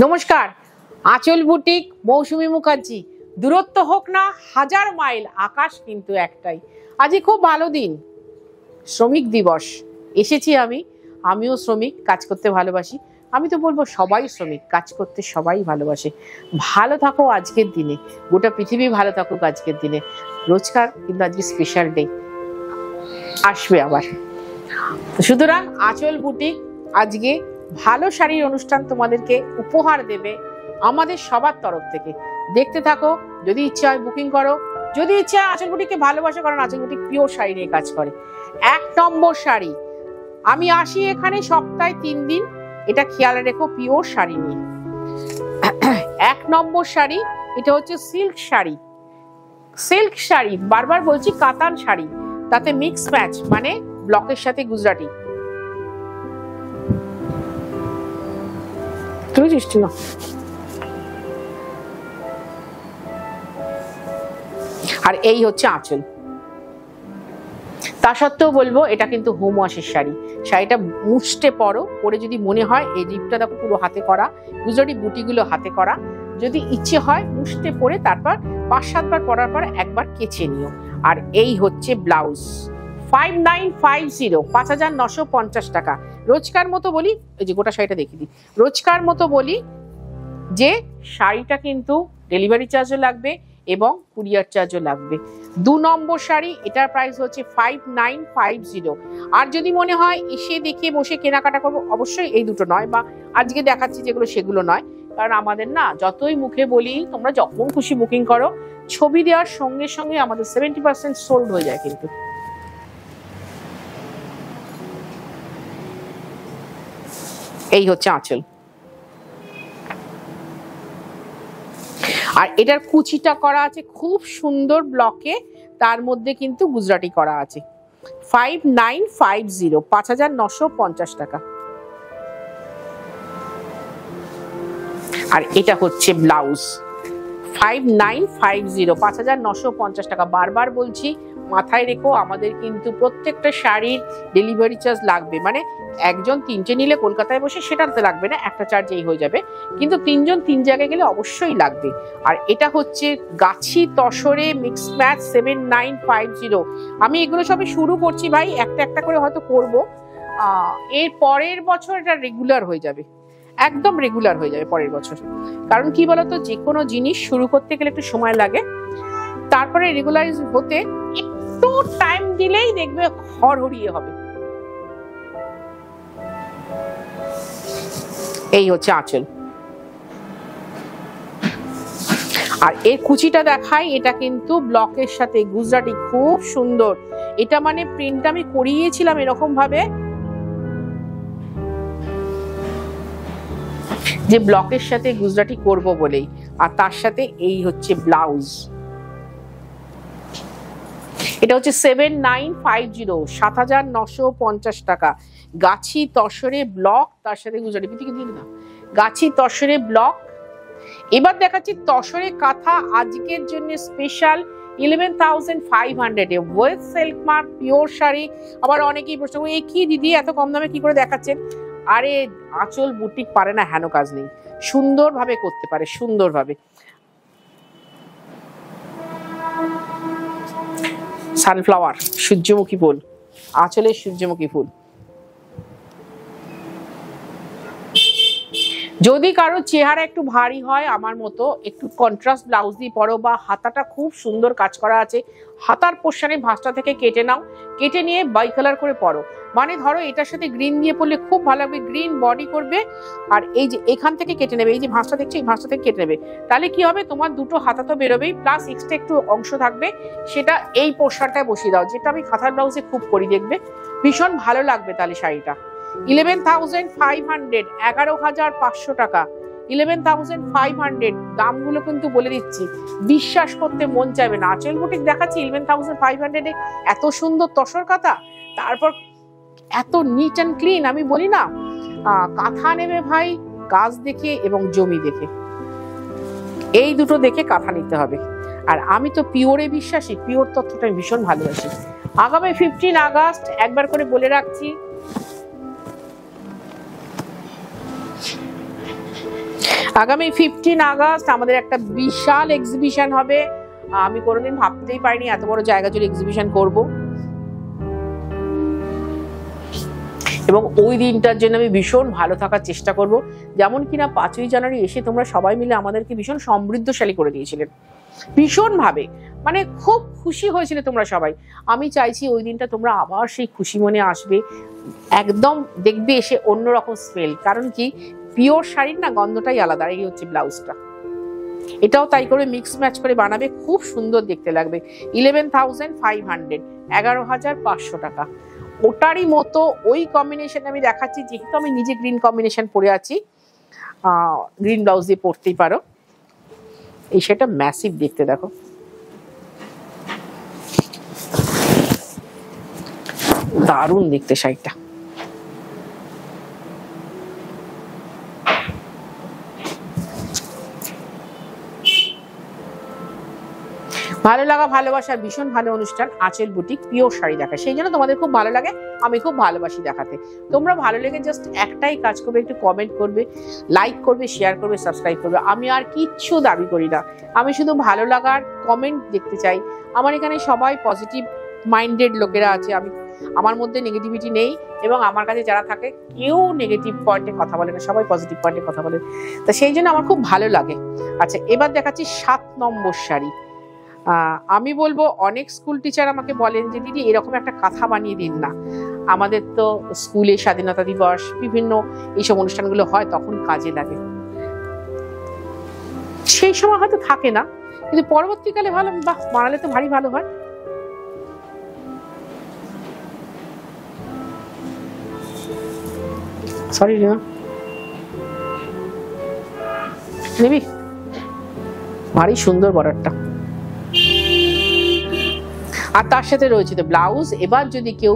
নমস্কার, আঁচল বুটিক, মৌসুমী মুখার্জি। দূরত্ব হোক না 1000 মাইল, আকাশ কিন্তু একটাই। আজকে খুব ভালো দিন, শ্রমিক দিবস। এসেছি আমিও শ্রমিক, কাজ করতে ভালোবাসি। আমি তো বলবো সবাই শ্রমিক, কাজ করতে সবাই ভালোবাসে। ভালো থাকো আজকের দিনে, গোটা পৃথিবী ভালো থাকুক আজকের দিনে। রোজকার কিন্তু আজকে স্পেশাল ডে, আসবে আবার। সুতরাং আঁচল বুটিক আজকে ভালো শাড়ির অনুষ্ঠান তোমাদেরকে উপহার দেবে আমাদের সবার তরফ থেকে। দেখতে থাকো, যদি ইচ্ছা হয় বুকিং করো, যদি ইচ্ছা হয় আঁচল বুটিককে ভালোবাসো, কারণ আঁচল বুটিক পিওর শাড়ি নিয়ে কাজ করে। 1 নম্বর শাড়ি, আমি আসি এখানে সপ্তাহে 3 দিন, এটা খেয়াল রেখো, পিওর শাড়ি নিয়ে। 1 নম্বর শাড়ি, এটা হচ্ছে সিল্ক শাড়ি। সিল্ক শাড়ি, বারবার বলছি, কাতান শাড়ি, তাতে মিক্স ম্যাচ, মানে ব্লকের সাথে গুজরাটি। আর এই হচ্ছে আঁচল। তা সত্ত্বেও বলবো এটা কিন্তু হোম ওয়াশের শাড়ি। শাড়িটা মুছতে পরো, পরে যদি মনে হয়, এই জিপটা দেখো পুরো হাতে করা, গুজরাটি বুটিগুলো হাতে করা, যদি ইচ্ছে হয় মুছতে পরে তারপর 5-7 বার পরার পর একবার কেচে নিও। আর এই হচ্ছে ব্লাউজ, 5950, 5950 টাকা। রোজকার মতো বলি, এই যে গোটা শাড়িটা দেখিয়ে দিই, রোজকার মতো বলি যে শাড়িটা কিন্তু ডেলিভারি চার্জও লাগবে এবং কুরিয়ার চার্জও লাগবে। 2 নম্বর শাড়ি, এটার প্রাইস হচ্ছে 5950। আর যদি মনে হয় এসে দেখে বসে কেনাকাটা করবো, অবশ্যই এই দুটো নয়, বা আজকে দেখাচ্ছি যেগুলো সেগুলো নয়, কারণ আমাদের না যতই মুখে বলি, তোমরা যখন খুশি বুকিং করো, ছবি দেওয়ার সঙ্গে সঙ্গে আমাদের 70% সোল্ড হয়ে যায় কিন্তু। এই হচ্ছে আঁচল। আর এটার কুচিটা করা আছে খুব সুন্দর ব্লকে, তার মধ্যে কিন্তু গুজরাটি করা আছে। 5950, 5950 টাকা। আর এটা হচ্ছে ব্লাউজ, 5950, 5950 টাকা। বারবার বলছি, মাথায় রেখো, আমাদের কিন্তু প্রত্যেকটা শাড়ির ডেলিভারি চার্জ লাগবে। মানে একজন 3টে নিলে কলকাতায় বসে সেটাতে লাগবে না, একটা চার্জেই হয়ে যাবে, কিন্তু 3 জন 3 জায়গায় গেলে অবশ্যই লাগবে। আর এটা হচ্ছে গাছি তসরে মিক্স ম্যাচ, 7950। আমি এগুলো সবই শুরু করছি ভাই, একটা একটা করে হয়তো করবো। এর পরের বছর এটা রেগুলার হয়ে যাবে, একদম রেগুলার হয়ে যাবে পরের বছর। কারণ কি বলতো, যে কোনো জিনিস শুরু করতে গেলে একটু সময় লাগে, তারপরে রেগুলারাইজ হতে একটু টাইম দিলেই দেখবে হড়হড়িয়ে হবে। এই হচ্ছে আঁচল। আর এর কুচিটা দেখাই, এটা কিন্তু ব্লকের সাথে গুজরাটি, খুব সুন্দর। এটা মানে প্রিন্ট আমি করিয়েছিলাম এরকম ভাবে যে ব্লকের সাথে গুজরাটি করব বলেই। আর তার সাথে এই হচ্ছে ব্লাউজ, এটা হচ্ছে 7950, 7950 টাকা। গাছি তসরে ব্লক, তার সাথে গুজরাটি, গাছি তসরে ব্লক। এবার দেখাচ্ছি তসরে কাঁথা, আজকের জন্য স্পেশাল 11,500 এ west silk mark pure sari. আবার অনেকেই প্রশ্ন, এই কি দিদি এত কম দামে কি করে দেখাচ্ছেন? আরে আঁচল বুটিক পারে না হেন কাজ নেই, সুন্দরভাবে করতে পারে, সুন্দরভাবে। সানফ্লাওয়ার, সূর্যমুখী ফুল, আঁচলের সূর্যমুখী ফুল। যদি কারো চেহারা একটু ভারী হয় আমার মতো, একটু কন্ট্রাস্ট ব্লাউজ দিয়ে পরো, বা হাতাটা খুব সুন্দর কাজ করা আছে, হাতার পোর্শনে ভাঁজটা থেকে কেটে নাও, কেটে নিয়ে বাই কালার করে পরো। মানে ধরো এটার সাথে গ্রিন দিয়ে পরলে খুব ভালো লাগবে, গ্রিন বডি করবে। আর এই যে এখান থেকে কেটে নেবে, এই যে ভাঁজটা দেখছি, এই ভাঁজটা থেকে কেটে নেবে, তাহলে কি হবে, তোমার দুটো হাতা তো বেরোবেই, প্লাস এক্সট্রা একটু অংশ থাকবে, সেটা এই পোর্শনটায় বসিয়ে দাও, যেটা আমি খাতার ব্লাউজে খুব করি, দেখবে ভীষণ ভালো লাগবে। তাহলে শাড়িটা 11,500, 11,500 টাকা। 11,500 দামগুলো কিন্তু বলে দিচ্ছি, বিশ্বাস করতে মন চাইবে না। আঁচল বুটিক দেখাচ্ছি 11,500 এ এত সুন্দর তসর কাঁথা, তারপর এত নিট অ্যান্ড ক্লিন। আমি বলি না, কাঁথা নেবে ভাই কাজ দেখে এবং জমি দেখে, এই দুটো দেখে কাঁথা নিতে হবে। আর আমি তো পিওরে বিশ্বাসী, পিওর তথ্যটা আমি ভীষণ ভালোবাসি। আগামী 15 আগস্ট একবার করে বলে রাখছি, আগামী 15 আগস্ট আমাদের একটা বিশাল এক্সিবিশন হবে। আমি কোনোদিন ভাবতেই পারিনি এত বড় জায়গা জুড়ে এক্সিবিশন করব, এবং ওই দিনটার জন্য আমি ভীষণ ভালো থাকার চেষ্টা করব। যেমন কিনা 5ই জানুয়ারি এসে তোমরা সবাই মিলে আমাদেরকে ভীষণ সমৃদ্ধশালী করে দিয়েছিলেন, ভীষণ ভাবে, মানে খুব খুশি হয়েছিল তোমরা সবাই। আমি চাইছি ওই দিনটা তোমরা আবার সেই খুশি মনে আসবে, একদম দেখবে এসে অন্যরকম স্মেল। কারণ কি, পিওর শাড়ির না গন্ধটাই আলাদা। এই হচ্ছে ব্লাউজটা, এটাও তাই করে মিক্স ম্যাচ করে বানাবে, খুব সুন্দর দেখতে লাগবে। 11,500, 11,500 টাকা। ওটারই মতো ওই কম্বিনেশন আমি দেখাচ্ছি, যেহেতু আমি নিজে গ্রিন কম্বিনেশন পরে আছি, গ্রিন ব্লাউজ দিয়ে পরতেই পারো। এই সেটা ম্যাসিভ দেখতে, দেখো দারুণ দেখতে শাড়িটা। ভালো লাগা ভালোবাসার ভীষণ ভালো অনুষ্ঠান আঁচল বুটিক পিওর শাড়ি দেখা, সেই জন্য তোমাদের খুব ভালো লাগে, আমি খুব ভালোবাসি দেখাতে। তোমরা ভালো লেগে জাস্ট একটাই কাজ করবে, একটু কমেন্ট করবে, লাইক করবে, শেয়ার করবে, সাবস্ক্রাইব করবে। আমি আর কিচ্ছু দাবি করি না, আমি শুধু ভালো লাগার কমেন্ট দেখতে চাই। আমার এখানে সবাই পজিটিভ মাইন্ডেড লোকেরা আছে, আমার মধ্যে নেগেটিভিটি নেই, এবং আমার কাছে যারা থাকে কেউ নেগেটিভ পয়েন্টে কথা বলে না, সবাই পজিটিভ পয়েন্টে কথা বলে। তা সেই জন্য আমার খুব ভালো লাগে। আচ্ছা, এবার দেখাচ্ছি 7 নম্বর শাড়ি। আমি বলবো, অনেক স্কুল টিচার আমাকে বলেন যে দিদি এরকম একটা কাঁথা বানিয়ে দিন না, আমাদের তো স্কুলে স্বাধীনতা দিবস বিভিন্ন এইসব অনুষ্ঠানগুলো হয়, তখন কাজে লাগে। সেই সময় হয়তো থাকে না, কিন্তু পরবর্তীকালে ভালো, বাহ বানালে তো ভারী ভালো হয়। সরি রিমা, নিবি? ভারী সুন্দর বর্ডারটা, আর তার সাথে রয়েছে তো ব্লাউজ। এবার যদি কেউ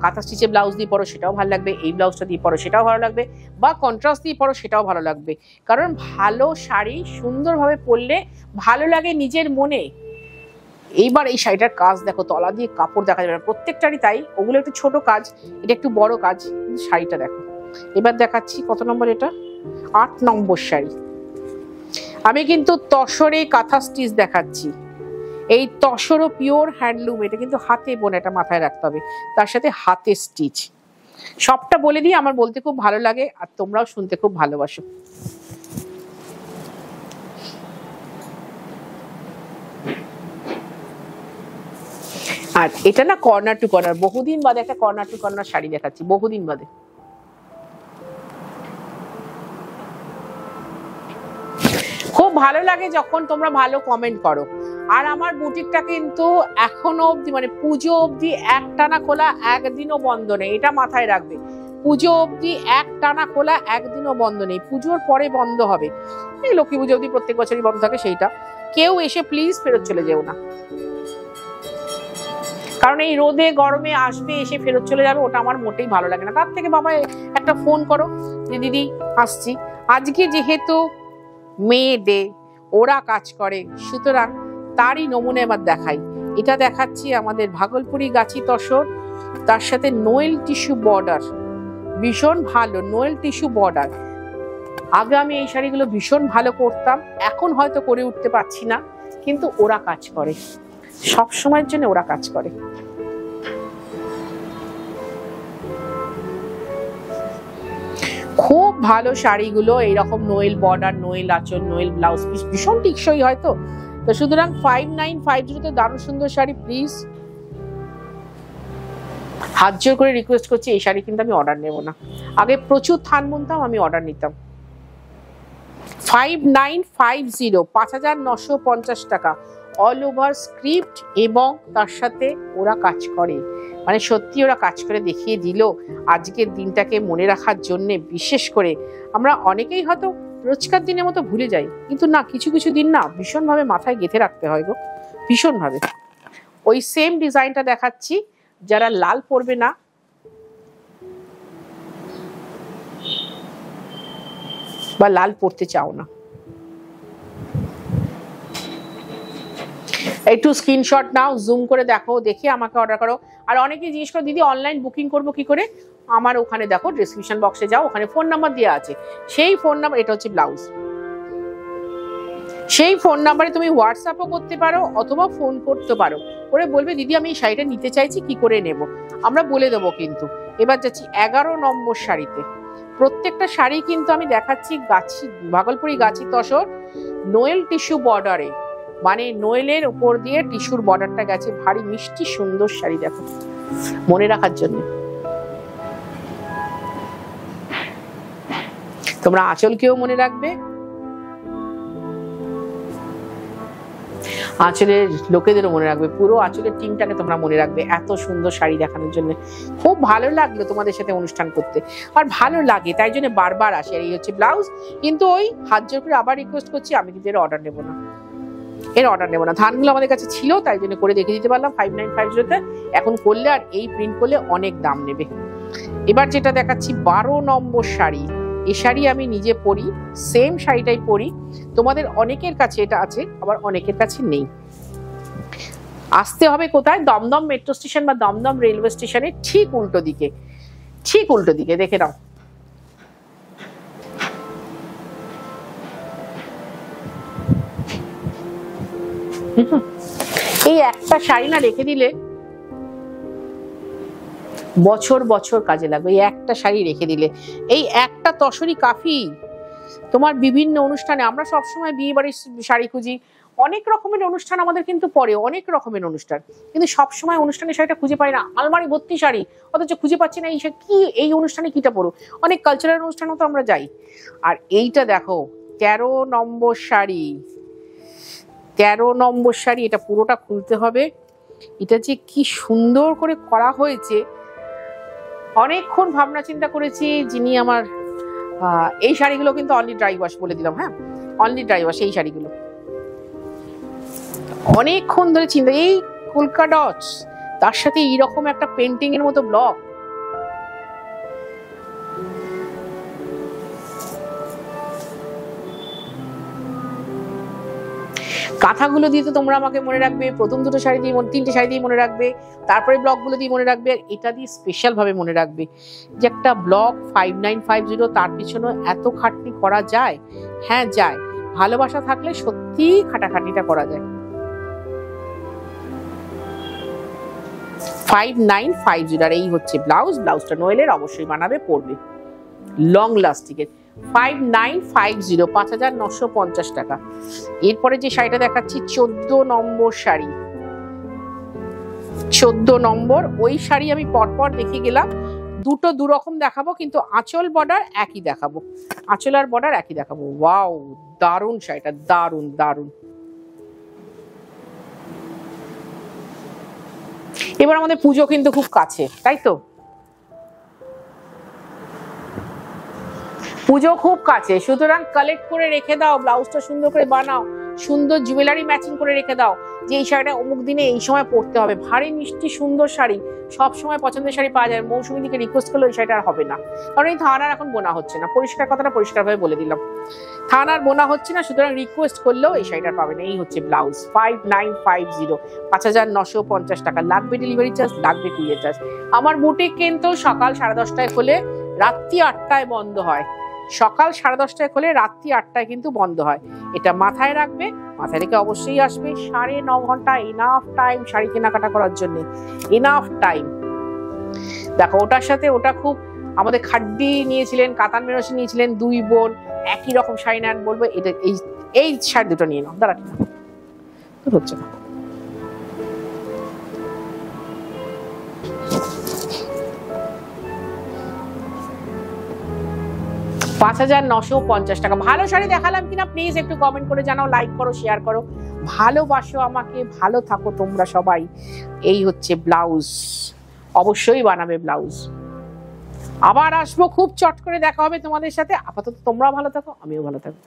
কাঁথা স্টিচে ব্লাউজ দিয়ে পরো সেটাও ভালো লাগবে, এই ব্লাউজটা দিয়ে পরো সেটাও ভালো লাগবে, বা কন্ট্রাস্ট দিয়ে পরো সেটাও ভালো লাগবে। কারণ ভালো শাড়ি সুন্দরভাবে পরলে ভালো লাগে নিজের মনে। এইবার এই শাড়িটার কাজ দেখো, তলা দিয়ে কাপড় দেখা যাবে না, প্রত্যেকটারই তাই। ওগুলো একটু ছোট কাজ, এটা একটু বড় কাজ, কিন্তু শাড়িটা দেখো। এবার দেখাচ্ছি কত নম্বর, এটা 8 নম্বর শাড়ি। আমি কিন্তু তসরে কাঁথা স্টিচ দেখাচ্ছি। এই তসরও পিওর হ্যান্ডলুম, এটা কিন্তু হাতে বোনা, এটা মাথায় রাখতে হবে, তার সাথে হাতে স্টিচ। সবটা বলে দিই, আমার বলতে খুব ভালো লাগে আর তোমরাও শুনতে খুব ভালোবাসো। আর এটা না কর্নার টু কর্নার, বহুদিন বাদে একটা কর্নার টু কর্নার শাড়ি দেখাচ্ছি, বহুদিন বাদে। খুব ভালো লাগে যখন তোমরা ভালো কমেন্ট করো। আর আমার বুটিকটা কিন্তু এখনো অবধি, মানে পুজো অবধি একটানা খোলা, একদিনও বন্ধ নেই, এটা মাথায় রাখবে। পুজো অবধি একটানা খোলা, একদিনও বন্ধ নেই। পুজোর পরে বন্ধ হবে, এই লক্ষ্মী পুজো অবধি প্রত্যেক বছরই বন্ধ থাকে। সেইটা কেউ এসে প্লিজ ফেরত চলে যেও না, কারণ এই রোদে গরমে আসবে, এসে ফেরত চলে যাবে, ওটা আমার মোটেই ভালো লাগে না। তার থেকে বাবা একটা ফোন করো যে দিদি আসছি। আজকে যেহেতু মে ডে, ওরা কাজ করে, সুতরাং তারই নমুনা এবার দেখাই। এটা দেখাচ্ছি আমাদের ভাগলপুরি গাছি তসর, তার সাথে নোয়েল টিস্যু বর্ডার, ভীষণ ভালো নোয়েল টিস্যু বর্ডার। আগে আমি এই শাড়িগুলো ভীষণ ভালো করতাম, এখন হয়তো করে উঠতে পারছি না, কিন্তু ওরা কাজ করে, সব সময়ের জন্য ওরা কাজ করে। খুব ভালো শাড়িগুলো, এইরকম নোয়েল বর্ডার, নোয়েল আঁচল, নোয়েল ব্লাউজ পিস, ভীষণ টিকসই হয়তো। তো সুতরাং 5950 তে দারুণ সুন্দর শাড়ি। প্লিজ হাত জোর করে রিকোয়েস্ট করছি, এই শাড়ি কিন্তু আমি অর্ডার নেব না। আগে প্রচুর থান বুনতাম, আমি অর্ডার নিতাম। 5950, 5950 টাকা, অল ওভার স্ক্রিপ্ট, এবং তার সাথে ওরা কাজ করে, মানে সত্যি ওরা কাজ করে দেখিয়ে দিল আজকের দিনটাকে মনে রাখার জন্যে। বিশেষ করে আমরা অনেকেই হয়তো রোজকার দিনের মতো ভুলে যাই, কিন্তু না, কিছু কিছু দিন না ভীষণভাবে মাথায় গেঁথে রাখতে হয় গো, ভীষণভাবে। ওই সেম ডিজাইনটা দেখাচ্ছি, যারা লাল পরবে না, বা লাল পরতে চাও না, একটু স্ক্রিনশট নাও, জুম করে দেখো, দেখে আমাকে অর্ডার করো। আর অনেকেই জিজ্ঞেস করো দিদি অনলাইন বুকিং করবো কি করে, আমার ওখানে দেখো ডেসক্রিপশন বক্সে যাও, ওখানে ফোন নাম্বার দেওয়া আছে, সেই ফোন নাম্বার। এটা হচ্ছে ব্লাউজ, সেই ফোন নাম্বারে তুমি হোয়াটসঅ্যাপও করতে পারো অথবা ফোন করতে পারো, করে বলবে দিদি আমি এই শাড়িটা নিতে চাইছি, কি করে নেব, আমরা বলে দেবো কিন্তু। এবার যাচ্ছি 11 নম্বর শাড়িতে। প্রত্যেকটা শাড়ি কিন্তু আমি দেখাচ্ছি গাছি, ভাগলপুরি গাছি তসর নোয়েল টিস্যু বর্ডারে, মানে নোয়েলের উপর দিয়ে টিস্যুর বর্ডারটা গেছে। ভারী মিষ্টি সুন্দর শাড়ি, দেখো মনে রাখার জন্য। তোমরা আঁচলকেও মনে রাখবে, আঁচলের লোকেদেরও মনে রাখবে, পুরো আঁচলের টিমটাকে তোমরা মনে রাখবে। এত সুন্দর শাড়ি দেখানোর জন্য খুব ভালো লাগলো তোমাদের সাথে অনুষ্ঠান করতে, আর ভালো লাগে তাই জন্য বারবার আসে। আর এই হচ্ছে ব্লাউজ। কিন্তু ওই হাত জোর করে আবার রিকোয়েস্ট করছি, আমি কিন্তু এর অর্ডার নেবো না, এর অর্ডার নেবো না। ধানগুলো আমাদের কাছে ছিল তাই জন্য করে দেখে দিতে পারলাম 5950-তে। এখন করলে আর এই প্রিন্ট করলে অনেক দাম নেবে। এবার যেটা দেখাচ্ছি 12 নম্বর শাড়ি। এই শাড়ি আমি নিজে পরি, সেম শাড়িটাই পরি। তোমাদের অনেকের কাছে এটা আছে, আবার অনেকের কাছে নেই। আসতে হবে কোথায়? দমদম মেট্রো স্টেশন বা দমদম রেলওয়ে স্টেশনের ঠিক উল্টো দিকে, ঠিক উল্টো দিকে দেখে নাও। এই একটা শাড়ি না রেখে দিলে বছর বছর কাজে লাগবে। এই একটা শাড়ি রেখে দিলে, এই একটা তসরি কাফি তোমার বিভিন্ন অনুষ্ঠানে। আমরা সবসময় বিয়ে বাড়ির শাড়ি খুঁজি, অনেক রকমের অনুষ্ঠান আমাদের কিন্তু পরে, অনেক রকমের অনুষ্ঠান, কিন্তু সবসময় অনুষ্ঠানে শাড়িটা খুঁজে পাই না। আলমারি ভর্তি শাড়ি, অথচ খুঁজে পাচ্ছি না এই কি এই অনুষ্ঠানে কিটা পরো। অনেক কালচারাল অনুষ্ঠানেও তো আমরা যাই। আর এইটা দেখো 13 নম্বর শাড়ি, 13 নম্বর শাড়ি। এটা পুরোটা খুলতে হবে। এটা যে কি সুন্দর করে করা হয়েছে, অনেকক্ষণ ভাবনা চিন্তা করেছি। যিনি আমার এই শাড়িগুলো কিন্তু অনলি ড্রাই ওয়াশ, বলে দিলাম, হ্যাঁ অনলি ড্রাই ওয়াশ এই শাড়িগুলো। অনেকক্ষণ ধরে চিন্তা, এই কলকা ডটস তার সাথে এইরকম একটা পেন্টিং এর মতো ব্লক, কাঁথাগুলো দিয়ে তো তোমরা আমাকে মনে রাখবে, প্রথম দুটো শাড়ি দিয়ে, 3টে শাড়ি দিয়ে মনে রাখবে, তারপরে ব্লকগুলো দিয়ে মনে রাখবে, আর এটা দিয়ে স্পেশাল ভাবে মনে রাখবে যে একটা ব্লক 5950, তার পিছনে এত খাটনি করা যায়। হ্যাঁ যায়, ভালোবাসা থাকলে সত্যি খাটাখাটনিটা করা যায়। 5950, আর এই হচ্ছে ব্লাউজ। ব্লাউজটা নোয়েলের, অবশ্যই বানাবে, পরবে, লং লাস্টিকের। 5950, 5950 টাকা। এরপরে যে শাড়িটা দেখাচ্ছি 14 নম্বর শাড়ি, 14 নম্বর। ওই শাড়ি আমি পরপর দেখে গেলাম, দুটো দুরকম দেখাবো, কিন্তু আঁচল বর্ডার একই দেখাবো, আঁচল আর বর্ডার একই দেখাবো। ওয়াও, দারুণ শাড়িটা, দারুণ দারুণ। এবার আমাদের পুজো কিন্তু খুব কাছে, তাই তো? পুজো খুব কাছে, সুতরাং কালেক্ট করে রেখে দাও, ব্লাউজটা সুন্দর করে বানাও, সুন্দর জুয়েলারি ম্যাচিং করে রেখে দাও যে এই শাড়িটা অমুক দিনে এই সময় পরতে হবে। ভারী মিষ্টি সুন্দর শাড়ি, সব সময় পছন্দের শাড়ি পাওয়া যায়। মৌসুমী দিকে রিকোয়েস্ট করলে ওই শাড়িটা আর হবে না, কারণ এই থানার এখন বোনা হচ্ছে না। পরিষ্কার কথাটা পরিষ্কারভাবে বলে দিলাম, থানার বোনা হচ্ছে না, সুতরাং রিকোয়েস্ট করলেও এই শাড়িটা পাবে না। এই হচ্ছে ব্লাউজ, 5950, 5950 টাকা। লাগবে ডেলিভারি চার্জ, লাগবে কুরিয়ার চার্জ। আমার বুটিক কিন্তু সকাল 10:30টায় খোলে, রাত্রি 8টায় বন্ধ হয়। সকাল 10:30টায় খোলে, রাত্রি 8টায় কিন্তু বন্ধ হয়। এটা মাথায় রাখবে, মাথায় রেখে অবশ্যই আসবে। 9.5 ঘন্টা এনাফ টাইম শাড়ি কেনাকাটা করার জন্য, এনাফ টাইম। দেখো ওটার সাথে ওটা খুব, আমাদের খাড্ডি নিয়েছিলেন, কাতান বেনারসি নিয়েছিলেন, 2 বোন একই রকম শাড়ি নেন, বলবো এটা এই শাড়ি দুটো নিয়ে নাও। দাঁড়া, হচ্ছে না। 5950 টাকা। ভালো শাড়ি দেখালাম কিনা প্লিজ একটু কমেন্ট করে জানাও, লাইক করো, শেয়ার করো, ভালোবাসো আমাকে, ভালো থাকো তোমরা সবাই। এই হচ্ছে ব্লাউজ, অবশ্যই বানাবে ব্লাউজ। আবার আসবো, খুব চট করে দেখা হবে তোমাদের সাথে। আপাতত তোমরা ভালো থাকো, আমিও ভালো থাকবো।